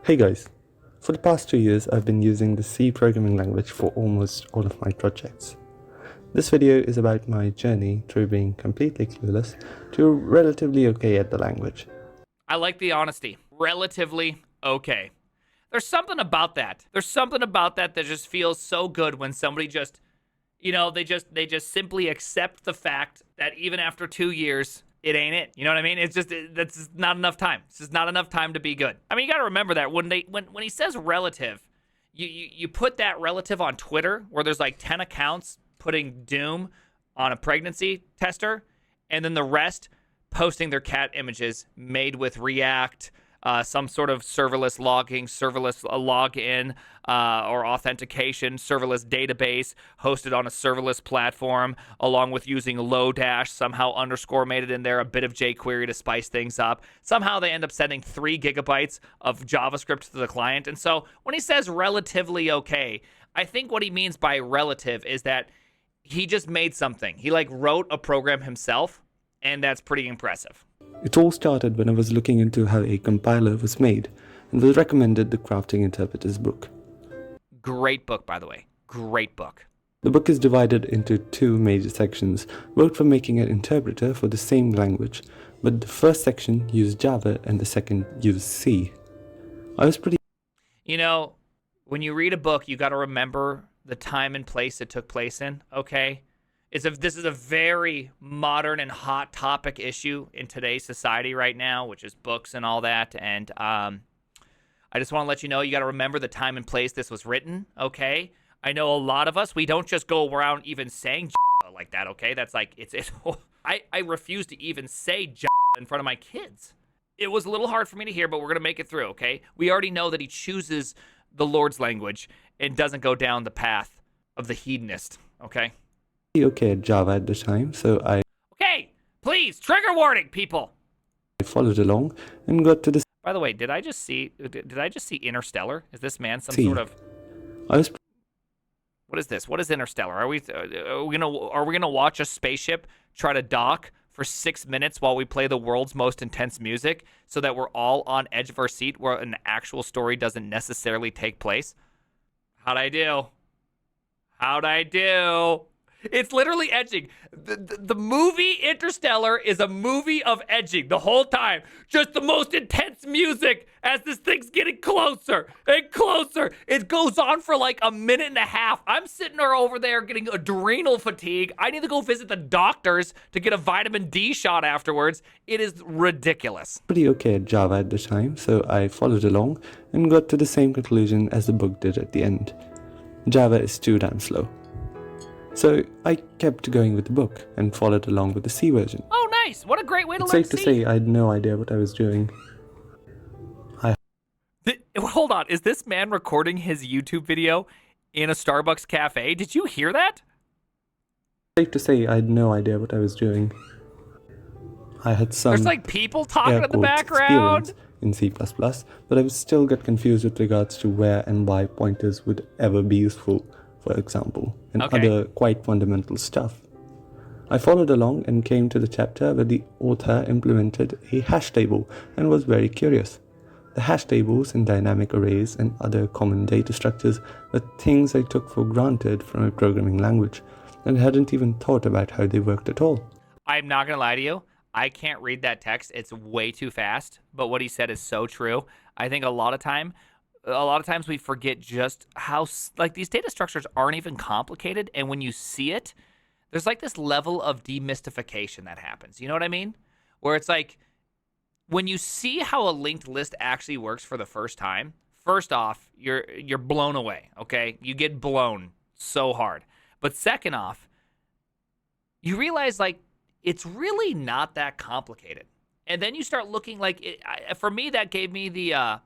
Hey guys, for the past 2 years I've been using the C programming language for almost all of my projects. This video is about my journey through being completely clueless to relatively okay at the language. I like the honesty. Relatively okay. There's something about that. There's something about that that just feels so good when somebody just, they just simply accept the fact that even after 2 years, it ain't it. You know what I mean? It's just that's just not enough time. It's just not enough time to be good. I mean, you got to remember that when he says relative, you put that relative on Twitter where there's like 10 accounts putting doom on a pregnancy tester, and then the rest posting their cat images made with React, some sort of serverless logging, serverless login or authentication, serverless database hosted on a serverless platform, along with using Lodash, somehow underscore made it in there, a bit of jQuery to spice things up. Somehow they end up sending 3 gigabytes of JavaScript to the client. And so when he says relatively okay, I think what he means by relative is that he just made something. He like wrote a program himself, and that's pretty impressive. It all started when I was looking into how a compiler was made and was recommended the Crafting Interpreters book. Great book, by the way. Great book. The book is divided into 2 major sections, both for making an interpreter for the same language, but the first section used Java and the second used C. I was pretty You know, when you read a book, you got to remember the time and place it took place in, okay? This is a very modern and hot topic issue in today's society right now, which is books and all that. And I just want to let you know, you got to remember the time and place this was written, okay? I know a lot of us, we don't just go around even saying like that, okay? That's like, I refuse to even say in front of my kids. It was a little hard for me to hear, but we're going to make it through, okay? We already know that he chooses the Lord's language and doesn't go down the path of the hedonist, okay? okay at Java at the time, so I Okay, please, trigger warning, people. followed along and got to the By the way, did I just see Interstellar? Is this man some C. sort of I was what is this? What is Interstellar? Are we gonna watch a spaceship try to dock for 6 minutes while we play the world's most intense music so that we're all on edge of our seat where an actual story doesn't necessarily take place? How'd I do? How'd I do? It's literally edging. The movie Interstellar is a movie of edging the whole time. Just the most intense music as this thing's getting closer and closer. It goes on for like a minute and a half. I'm sitting there over there getting adrenal fatigue. I need to go visit the doctors to get a vitamin D shot afterwards. It is ridiculous. pretty okay at Java at the time, so I followed along and got to the same conclusion as the book did at the end. Java is too damn slow. So I kept going with the book and followed along with the C version. Oh, nice. What a great way to It's learn safe to C. say I had no idea what I was doing. Hold on. Is this man recording his YouTube video in a Starbucks cafe? Did you hear that? Safe to say I had no idea what I was doing. I had some There's like people talking air in the quotes background. experience in C++, but I was still got confused with regards to where and why pointers would ever be useful, for example, and Okay. other quite fundamental stuff. I followed along and came to the chapter where the author implemented a hash table and was very curious. The hash tables and dynamic arrays and other common data structures were things I took for granted from a programming language and hadn't even thought about how they worked at all. I'm not going to lie to you. I can't read that text. It's way too fast. But what he said is so true. I think a lot of times we forget just how, like, these data structures aren't even complicated. And when you see it, there's like this level of demystification that happens. You know what I mean? Where it's like, when you see how a linked list actually works for the first time, first off, you're blown away, okay? You get blown so hard. But second off, you realize, like, it's really not that complicated. And then you start looking like, for me, that gave me the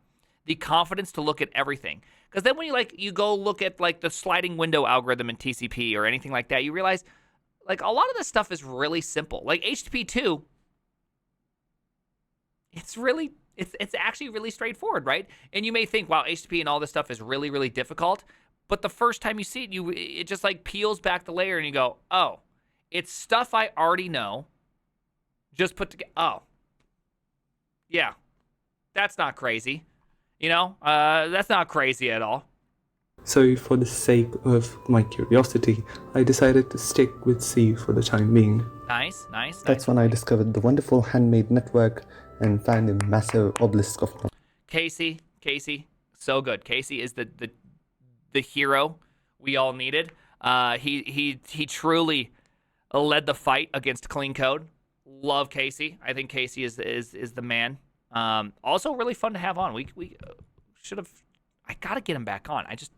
confidence to look at everything. Because then when you go look at like the sliding window algorithm in TCP or anything like that, you realize like a lot of this stuff is really simple. Like HTTP2, it's actually really straightforward, right? And you may think, wow, HTTP and all this stuff is really, really difficult. But the first time you see it, it just like peels back the layer and you go, oh, it's stuff I already know. Just put together. Oh, yeah, that's not crazy. That's not crazy at all. So, for the sake of my curiosity, I decided to stick with C for the time being. Nice. That's when I discovered the wonderful handmade network and found a massive obelisk of Casey, so good. Casey is the hero we all needed. He truly led the fight against clean code. Love Casey. I think Casey is the man. Also really fun to have on. We should have. I gotta get him back on. I just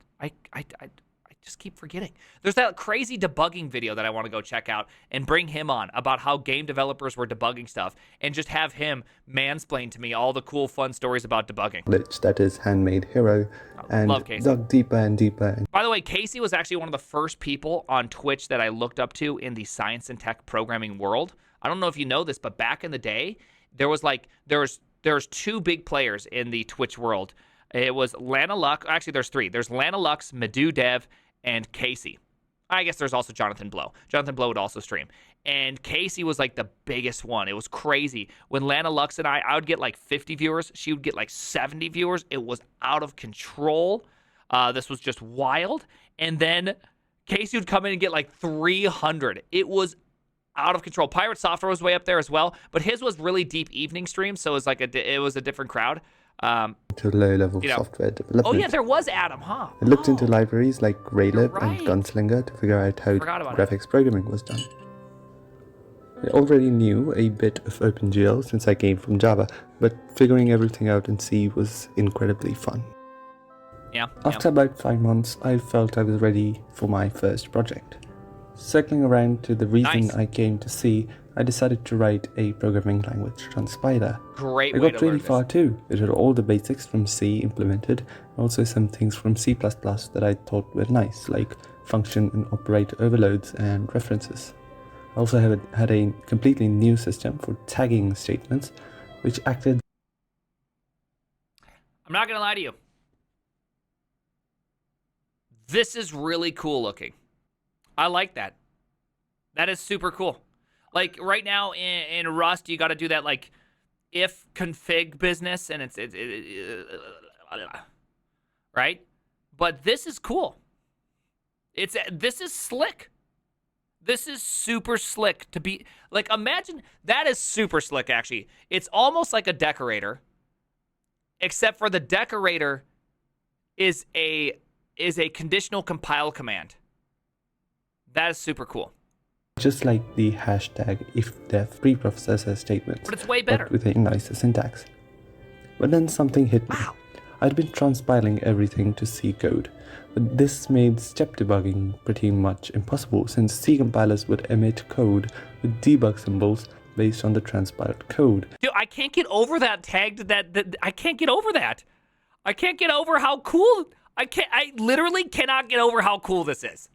keep forgetting. There's that crazy debugging video that I want to go check out and bring him on about how game developers were debugging stuff and just have him mansplain to me all the cool, fun stories about debugging. knowledge that is Handmade Hero, and love Casey. dug deeper and deeper. By the way, Casey was actually one of the first people on Twitch that I looked up to in the science and tech programming world. I don't know if you know this, but back in the day, there's two big players in the Twitch world. It was Lana Luck. Actually, there's three. There's Lana Lux, Madhu Dev, and Casey. I guess there's also Jonathan Blow. Jonathan Blow would also stream. And Casey was like the biggest one. It was crazy. When Lana Lux and I would get like 50 viewers. She would get like 70 viewers. It was out of control. This was just wild. And then Casey would come in and get like 300. It was out of control. Pirate Software was way up there as well, but his was really deep evening stream, so it was like it was a different crowd. To low-level software development. Oh yeah, there was Adam, huh? I looked into libraries like Graylib right. and Gunslinger to figure out how Forgot about graphics programming was done. I already knew a bit of OpenGL since I came from Java, but figuring everything out in C was incredibly fun. Yeah. After about 5 months, I felt I was ready for my first project. Circling around to the reason Nice. I came to C, I decided to write a programming language, Transpider. Great I way got to really learn far this. too. It had all the basics from C implemented, and also some things from C++ that I thought were nice, like function and operator overloads and references. I also had a completely new system for tagging statements, which acted I'm not gonna lie to you. This is really cool looking. I like that. That is super cool. Like right now in Rust, you got to do that like if config business, and it's right. But this is cool. This is slick. This is super slick to be like. Imagine that is super slick. Actually, it's almost like a decorator, except for the decorator is a conditional compile command. That is super cool. just like the hashtag ifdef preprocessor statements, But it's way better. but with a nicer syntax. But then something hit me. Wow. I'd been transpiling everything to C code, but this made step debugging pretty much impossible since C compilers would emit code with debug symbols based on the transpiled code. Dude, I can't get over that tagged that I can't get over that. I can't get over how cool I literally cannot get over how cool this is.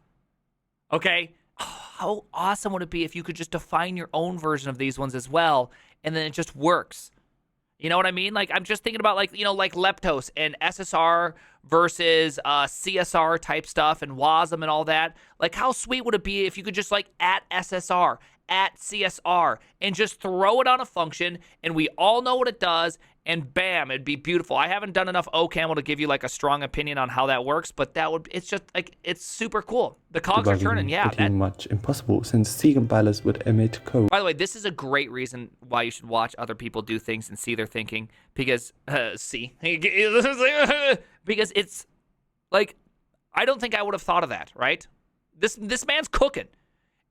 Okay? How awesome would it be if you could just define your own version of these ones as well, and then it just works. You know what I mean? Like, I'm just thinking about, like, you know, like Leptos and SSR versus CSR type stuff and WASM and all that. Like, how sweet would it be if you could just, like, at SSR, at CSR, and just throw it on a function, and we all know what it does, and bam, it'd be beautiful. I haven't done enough OCaml to give you, like, a strong opinion on how that works, but it's just, like, it's super cool. The cogs are Debugging turning, yeah. pretty much impossible since C compilers would emit code. By the way, this is a great reason why you should watch other people do things and see their thinking, because because it's like, I don't think I would have thought of that, right? This man's cooking,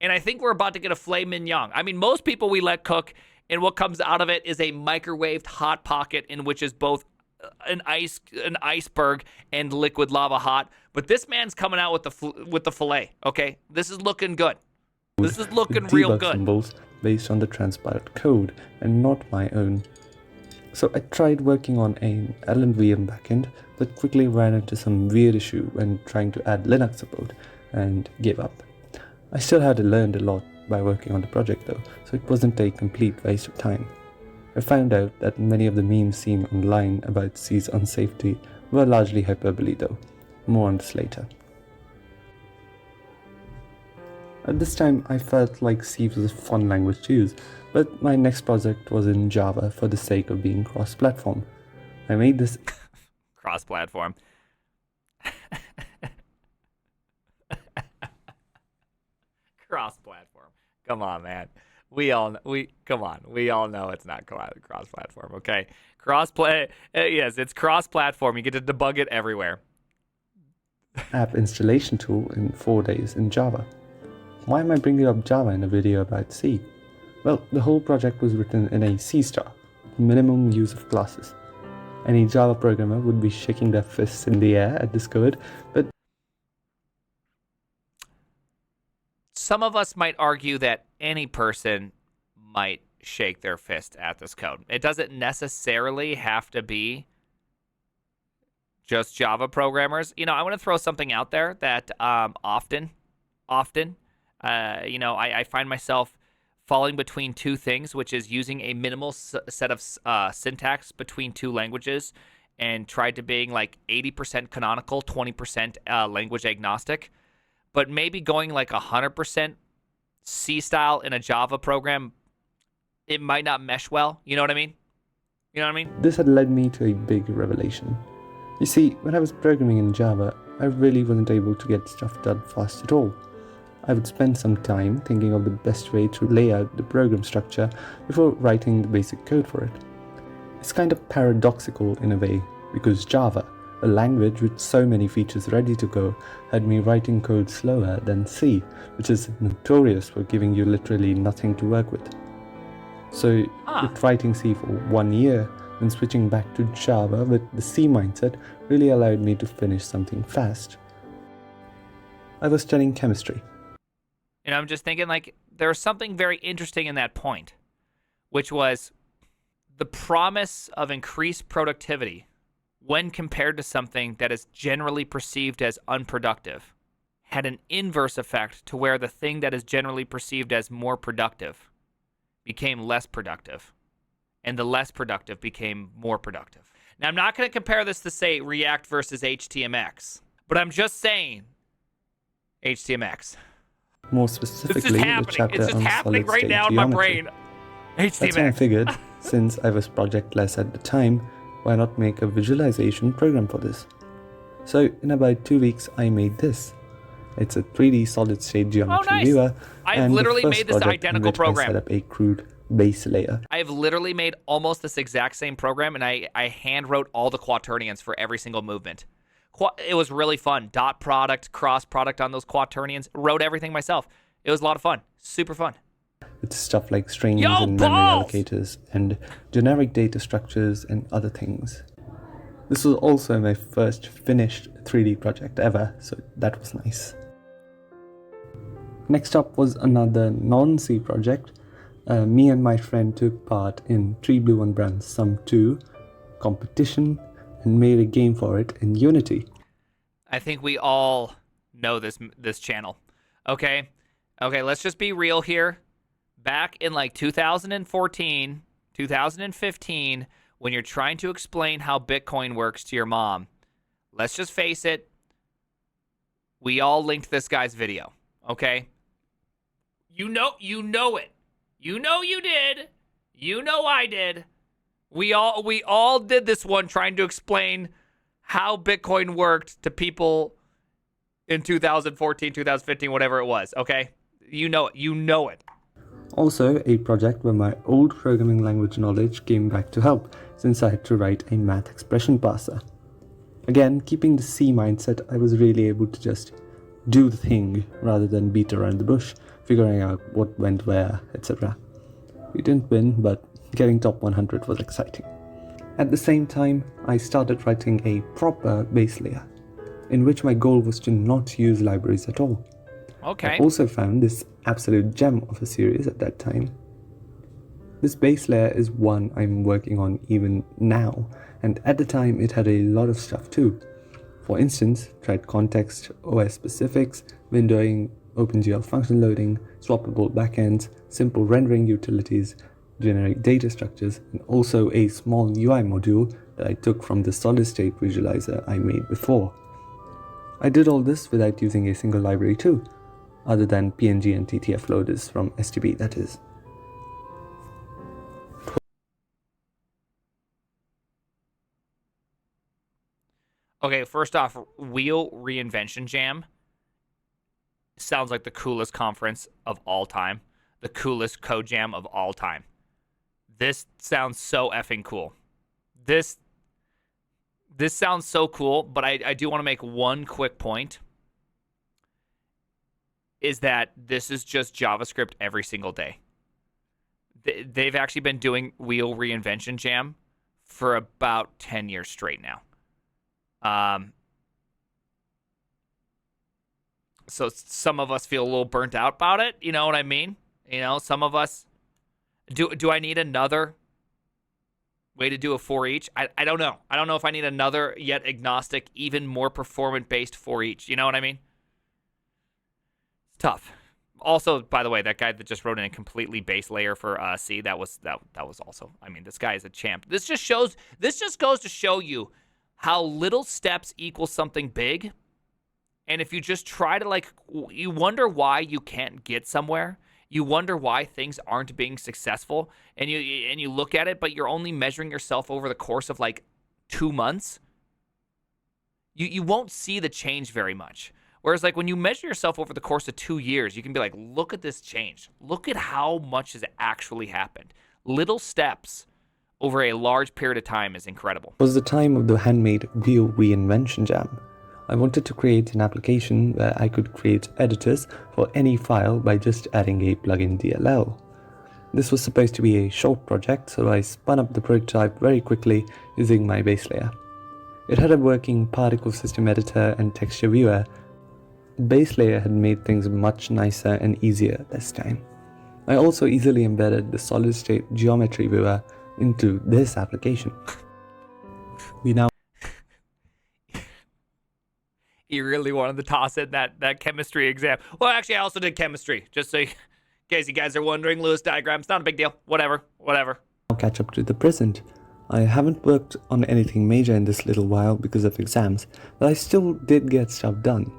and I think we're about to get a filet mignon. I mean, most people we let cook, and what comes out of it is a microwaved hot pocket in which is both an iceberg and liquid lava hot. But this man's coming out with the filet. Okay, this is looking good. This is looking with real debug good. symbols based on the transpiled code and not my own. So I tried working on an LLVM backend, but quickly ran into some weird issue when trying to add Linux support and gave up. I still had learned a lot by working on the project though, so it wasn't a complete waste of time. I found out that many of the memes seen online about C's unsafety were largely hyperbole though. More on this later. At this time, I felt like C was a fun language to use, but my next project was in Java for the sake of being cross-platform. I made this Cross-platform. Cross-platform. Come on, man. We all know it's not cross-platform. Okay, yes, it's cross-platform. You get to debug it everywhere. App installation tool in 4 days in Java. Why am I bringing up Java in a video about C? Well, the whole project was written in a C#, minimum use of classes. Any Java programmer would be shaking their fists in the air at this code, but some of us might argue that any person might shake their fist at this code. It doesn't necessarily have to be just Java programmers. I want to throw something out there that often, I find myself falling between two things, which is using a minimal set of syntax between two languages and tried to being like 80% canonical, 20% language agnostic. But maybe going like 100% C style in a Java program, it might not mesh well. You know what I mean? this had led me to a big revelation. You see, when I was programming in Java, I really wasn't able to get stuff done fast at all. I would spend some time thinking of the best way to lay out the program structure before writing the basic code for it. It's kind of paradoxical in a way, because Java, a language with so many features ready to go, had me writing code slower than C, which is notorious for giving you literally nothing to work with. So, with writing C for 1 year, and switching back to Java with the C mindset really allowed me to finish something fast. I was studying chemistry. I'm just thinking like there's something very interesting in that point, which was the promise of increased productivity when compared to something that is generally perceived as unproductive had an inverse effect to where the thing that is generally perceived as more productive became less productive, and the less productive became more productive. Now, I'm not going to compare this to, say, React versus HTMX, but I'm just saying HTMX. More specifically, the chapter It's just on happening right solid-state now in my geometry. brain. That's when I HTMX. figured, since I was projectless at the time, why not make a visualization program for this? So in about 2 weeks, I made this. It's a 3D solid-state geometry nice. viewer, I've and literally the first made this project in identical which program. I set up a crude base layer. I have literally made almost this exact same program, and I hand wrote all the quaternions for every single movement. It was really fun. Dot product, cross product on those quaternions. Wrote everything myself. It was a lot of fun. Super fun. With stuff like strings Yo, and memory balls! allocators and generic data structures and other things. This was also my first finished 3D project ever, so that was nice. Next up was another non-C project. Me and my friend took part in 3 Blue 1 Brown Sum 2 competition and made a game for it in Unity. I think we all know this channel. Okay, let's just be real here. Back in like 2014, 2015, when you're trying to explain how Bitcoin works to your mom, let's just face it, we all linked this guy's video, okay? You know it. You know you did. You know I did. We all did this one trying to explain how Bitcoin worked to people in 2014, 2015, whatever it was, okay? You know it. You know it. Also, a project where my old programming language knowledge came back to help, since I had to write a math expression parser. Again, keeping the C mindset, I was really able to just do the thing rather than beat around the bush, figuring out what went where, etc. We didn't win, but getting top 100 was exciting. At the same time, I started writing a proper base layer, in which my goal was to not use libraries at all. Okay. I also found this absolute gem of a series at that time. This base layer is one I'm working on even now, and at the time it had a lot of stuff too. For instance, tried context, OS specifics, windowing, OpenGL function loading, swappable backends, simple rendering utilities, generic data structures, and also a small UI module that I took from the solid-state visualizer I made before. I did all this without using a single library too, other than PNG and TTF loaders from STB, that is. Okay, first off, Wheel Reinvention Jam sounds like the coolest conference of all time, the coolest code jam of all time. This sounds so effing cool. This sounds so cool, but I do want to make one quick point, is that this is just JavaScript every single day. They've actually been doing Wheel Reinvention Jam for about 10 years straight now. So some of us feel a little burnt out about it. You know what I mean? You know, some of us, do I need another way to do a for each? I don't know. I don't know if I need another yet agnostic, even more performant based for each. You know what I mean? It's tough. Also, by the way, that guy that just wrote in a completely base layer for C, that was also. I mean, this guy is a champ. This just goes to show you how little steps equal something big. And if you just try to, you wonder why you can't get somewhere. You wonder why things aren't being successful, and you look at it, but you're only measuring yourself over the course of 2 months. You won't see the change very much. Whereas when you measure yourself over the course of 2 years, you can be like, look at this change. Look at how much has actually happened. Little steps over a large period of time is incredible. It was the time of the handmade Wheel Reinvention Jam. I wanted to create an application where I could create editors for any file by just adding a plugin DLL. This was supposed to be a short project, so I spun up the prototype very quickly using my base layer. It had a working particle system editor and texture viewer. The base layer had made things much nicer and easier this time. I also easily embedded the solid state geometry viewer into this application. We now You really wanted to toss in that chemistry exam. Well, actually, I also did chemistry, just so in case you guys are wondering. Lewis diagrams, not a big deal. Whatever. I'll catch up to the present. I haven't worked on anything major in this little while because of exams, but I still did get stuff done.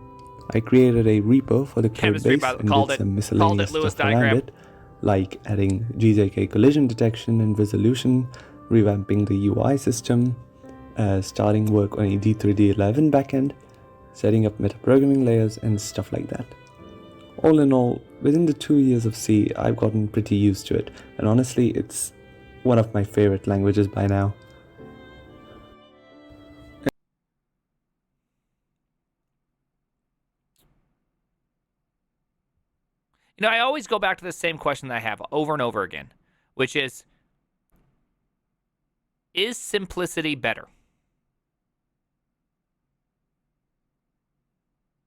I created a repo for the code base and did some miscellaneous stuff around it, like adding GJK collision detection and resolution, revamping the UI system, starting work on a D3D11 backend, setting up metaprogramming layers and stuff like that. All in all, within the 2 years of C, I've gotten pretty used to it, and honestly, it's one of my favorite languages by now. You know, I always go back to the same question that I have over and over again, which is simplicity better?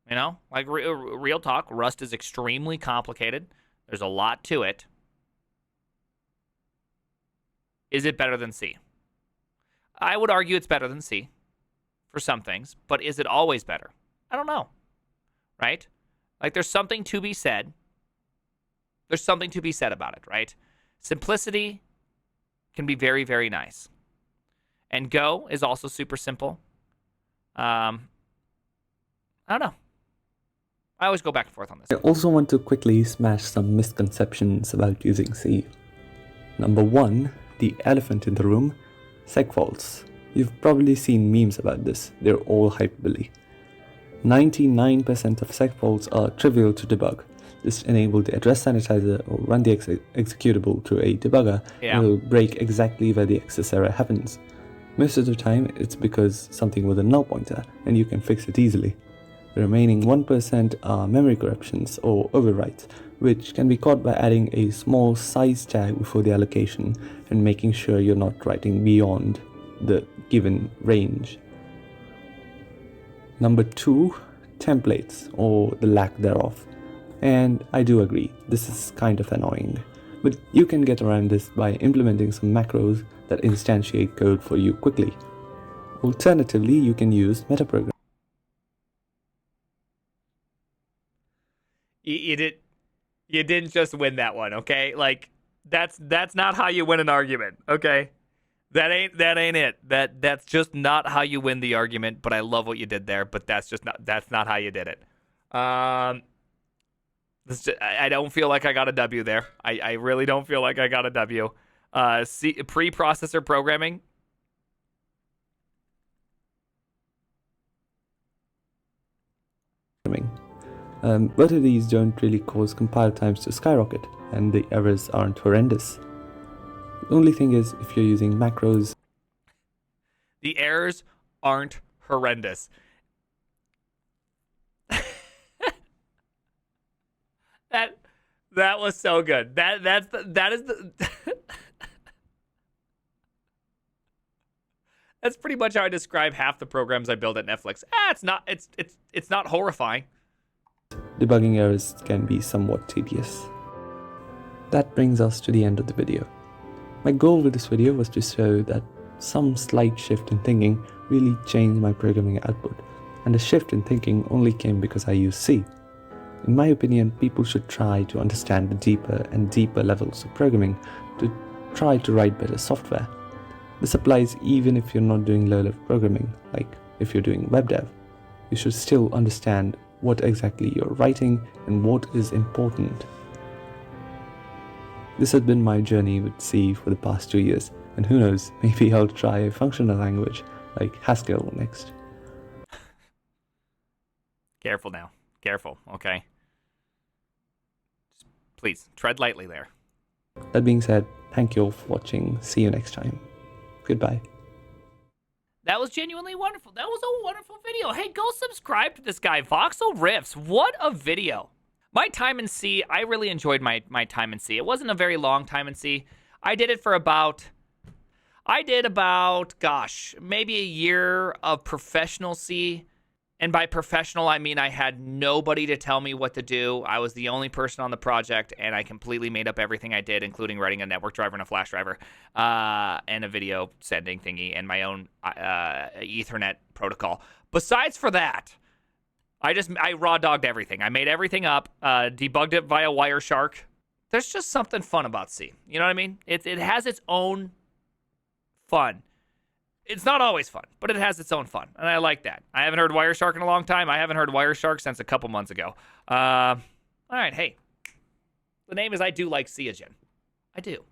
You know, real talk, Rust is extremely complicated. There's a lot to it. Is it better than C? I would argue it's better than C for some things, but is it always better? I don't know, right? There's something to be said. There's something to be said about it, right? Simplicity can be very, very nice. And Go is also super simple. I don't know. I always go back and forth on this. I also want to quickly smash some misconceptions about using C. Number 1, the elephant in the room, segfaults. You've probably seen memes about this. They're all hyperbole. 99% of segfaults are trivial to debug. Just enable the address sanitizer or run the executable through a debugger and it will break exactly where the access error happens. Most of the time it's because something was a null pointer and you can fix it easily. The remaining 1% are memory corruptions or overwrites, which can be caught by adding a small size tag before the allocation and making sure you're not writing beyond the given range. Number 2, templates or the lack thereof. And I do agree, this is kind of annoying. But you can get around this by implementing some macros that instantiate code for you quickly. Alternatively, you can use metaprogramming. You didn't just win that one, okay? That's not how you win an argument, okay? That ain't it. That's just not how you win the argument. But I love what you did there. But that's not how you did it. I don't feel like I got a W there. I really don't feel like I got a W. Pre-processor programming. Both of these don't really cause compile times to skyrocket, and the errors aren't horrendous. The only thing is, if you're using macros, The errors aren't horrendous. That was so good. That is the That's pretty much how I describe half the programs I build at Netflix. It's not horrifying. debugging errors can be somewhat tedious. That brings us to the end of the video. My goal with this video was to show that some slight shift in thinking really changed my programming output, and the shift in thinking only came because I used C. In my opinion, people should try to understand the deeper and deeper levels of programming to try to write better software. This applies even if you're not doing low-level programming, like if you're doing web dev. You should still understand what exactly you're writing and what is important. This has been my journey with C for the past 2 years, and who knows, maybe I'll try a functional language like Haskell next. Careful now. Careful, okay? Please, tread lightly there. That being said, thank you all for watching. See you next time. Goodbye. That was genuinely wonderful. That was a wonderful video. Hey, go subscribe to this guy, Voxel Riffs. What a video. My time in C, I really enjoyed my time in C. It wasn't a very long time in C. I did about, gosh, maybe a year of professional C. And by professional, I mean I had nobody to tell me what to do. I was the only person on the project, and I completely made up everything I did, including writing a network driver and a flash driver, and a video sending thingy, and my own Ethernet protocol. Besides for that, I raw dogged everything. I made everything up, debugged it via Wireshark. There's just something fun about C. You know what I mean? It has its own fun. It's not always fun, but it has its own fun, and I like that. I haven't heard Wireshark in a long time. I haven't heard Wireshark since a couple months ago. All right, hey. The name is I Do Like C again. I do.